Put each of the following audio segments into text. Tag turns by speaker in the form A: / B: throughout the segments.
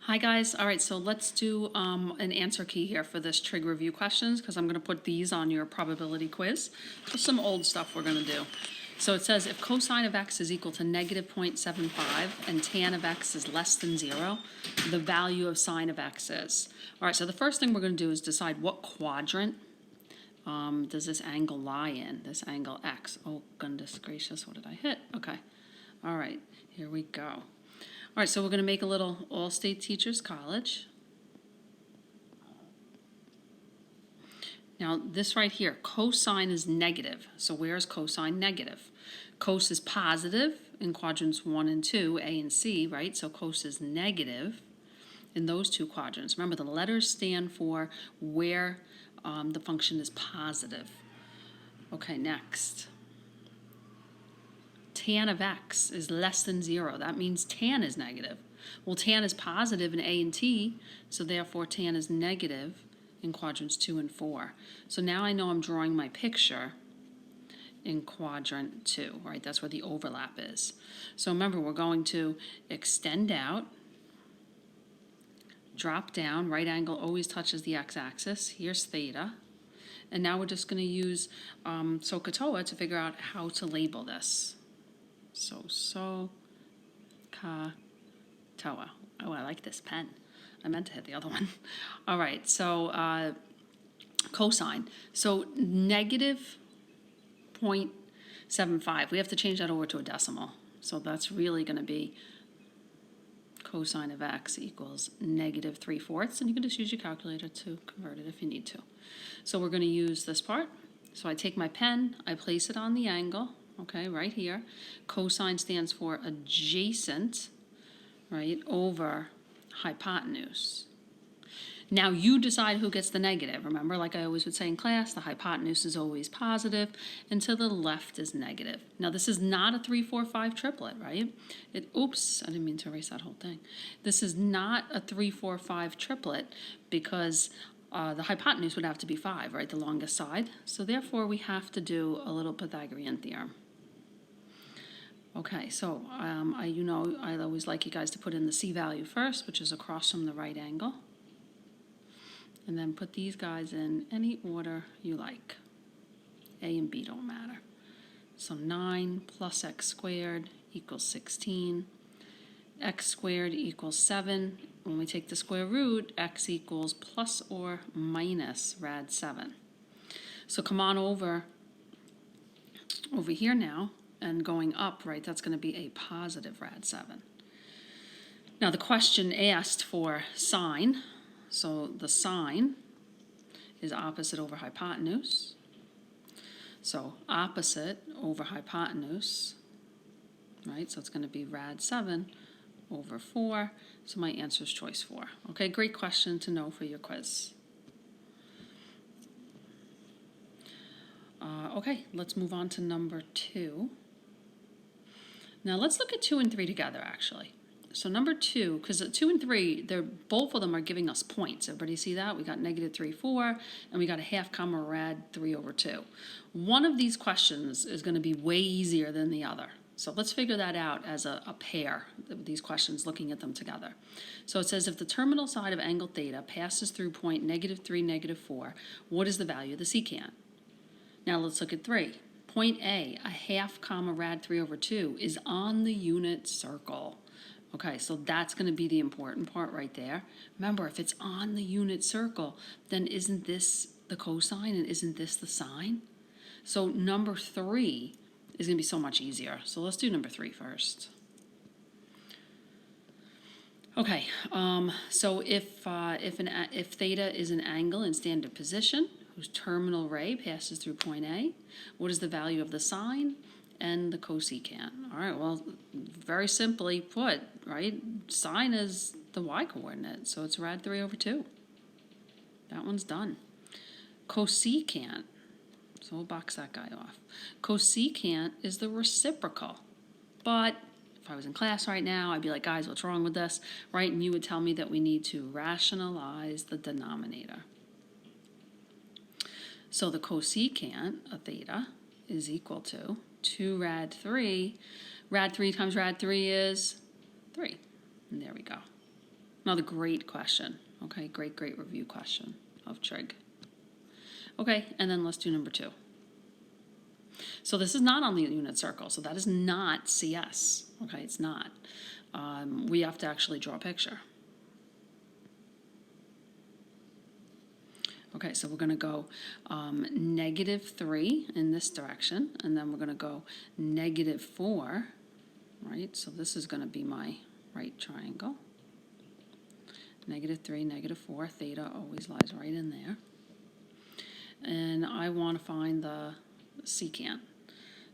A: Hi guys, all right, so let's do an answer key here for this trig review questions because I'm going to put these on your probability quiz. Just some old stuff we're going to do. So it says if cosine of x is equal to negative 0.75 and tan of x is less than 0, the value of sine of x is. All right, so the first thing we're going to do is decide what quadrant does this angle lie in, this angle x. Oh, goodness gracious, what did I hit? Okay, all right, here we go. All right, so we're going to make a little All-State Teachers College. Now, this right here, cosine is negative. So where is cosine negative? Cos is positive in quadrants 1 and 2, A and C, right? So cos is negative in those two quadrants. Remember, the letters stand for where the function is positive. Okay, next. Tan of x is less than 0. That means tan is negative. Well, tan is positive in A and T, so therefore tan is negative in quadrants 2 and 4. So now I know I'm drawing my picture in quadrant 2, right? That's where the overlap is. So remember, we're going to extend out, drop down, right angle always touches the x-axis. Here's theta. And now we're just going to use SOHCAHTOA to figure out how to label this. SOHCAHTOA. Oh, I like this pen. I meant to hit the other one. All right, so cosine. So negative 0.75. We have to change that over to a decimal. So that's really going to be cosine of x equals negative 3/4. And you can just use your calculator to convert it if you need to. So we're going to use this part. So I take my pen, I place it on the angle. Okay, right here. Cosine stands for adjacent, right, over hypotenuse. Now you decide who gets the negative. Remember, like I always would say in class, the hypotenuse is always positive and to the left is negative. Now this is not a 3, 4, 5 triplet, right? Oops, I didn't mean to erase that whole thing. This is not a 3, 4, 5 triplet because the hypotenuse would have to be 5, right, the longest side. So therefore we have to do a little Pythagorean theorem. Okay, so I always like you guys to put in the C value first, which is across from the right angle. And then put these guys in any order you like. A and B don't matter. So 9 plus x squared equals 16. X squared equals 7. When we take the square root, x equals plus or minus rad 7. So come on over here now. And going up, right, that's going to be a positive rad 7. Now the question asked for sine, so the sine is opposite over hypotenuse. So opposite over hypotenuse, right, so it's going to be rad 7 over 4, so my answer is choice 4. Okay, great question to know for your quiz. Okay, let's move on to number 2. Now let's look at 2 and 3 together, actually. So number 2, because 2 and 3, both of them are giving us points. Everybody see that? We got negative 3, 4, and we got a half comma rad 3 over 2. One of these questions is going to be way easier than the other. So let's figure that out as a pair, these questions, looking at them together. So it says if the terminal side of angle theta passes through point negative 3, negative 4, what is the value of the secant? Now let's look at 3. Point A, a half comma rad 3 over 2, is on the unit circle. Okay, so that's going to be the important part right there. Remember, if it's on the unit circle, then isn't this the cosine and isn't this the sine? So number 3 is going to be so much easier. So let's do number 3 first. Okay, so if theta is an angle in standard position, whose terminal ray passes through point A, what is the value of the sine and the cosecant? All right, well, very simply put, right, sine is the y-coordinate, so it's rad 3 over 2. That one's done. Cosecant, so we'll box that guy off. Cosecant is the reciprocal, but if I was in class right now, I'd be like, guys, what's wrong with this, right? And you would tell me that we need to rationalize the denominator. So the cosecant of theta is equal to 2 rad 3. Rad 3 times rad 3 is 3. And there we go. Another great question. Okay, great review question of trig. Okay, and then let's do number 2. So this is not on the unit circle, so that is not CS. Okay, it's not. We have to actually draw a picture. Okay, so we're going to go -3 in this direction, and then we're going to go -4, right? So this is going to be my right triangle. -3, -4, theta always lies right in there. And I want to find the secant.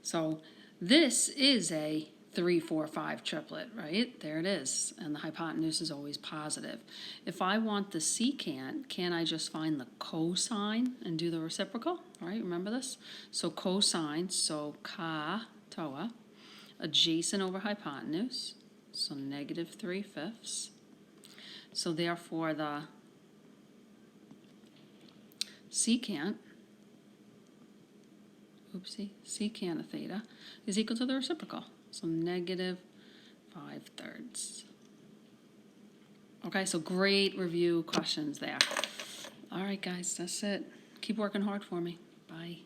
A: So this is a 3, 4, 5 triplet, right? There it is. And the hypotenuse is always positive. If I want the secant, can I just find the cosine and do the reciprocal? All right, remember this? So cosine, so ka, toa, adjacent over hypotenuse, so -3/5. So therefore the secant, secant of theta is equal to the reciprocal. So -5/3. Okay, so great review questions there. All right, guys, that's it. Keep working hard for me. Bye.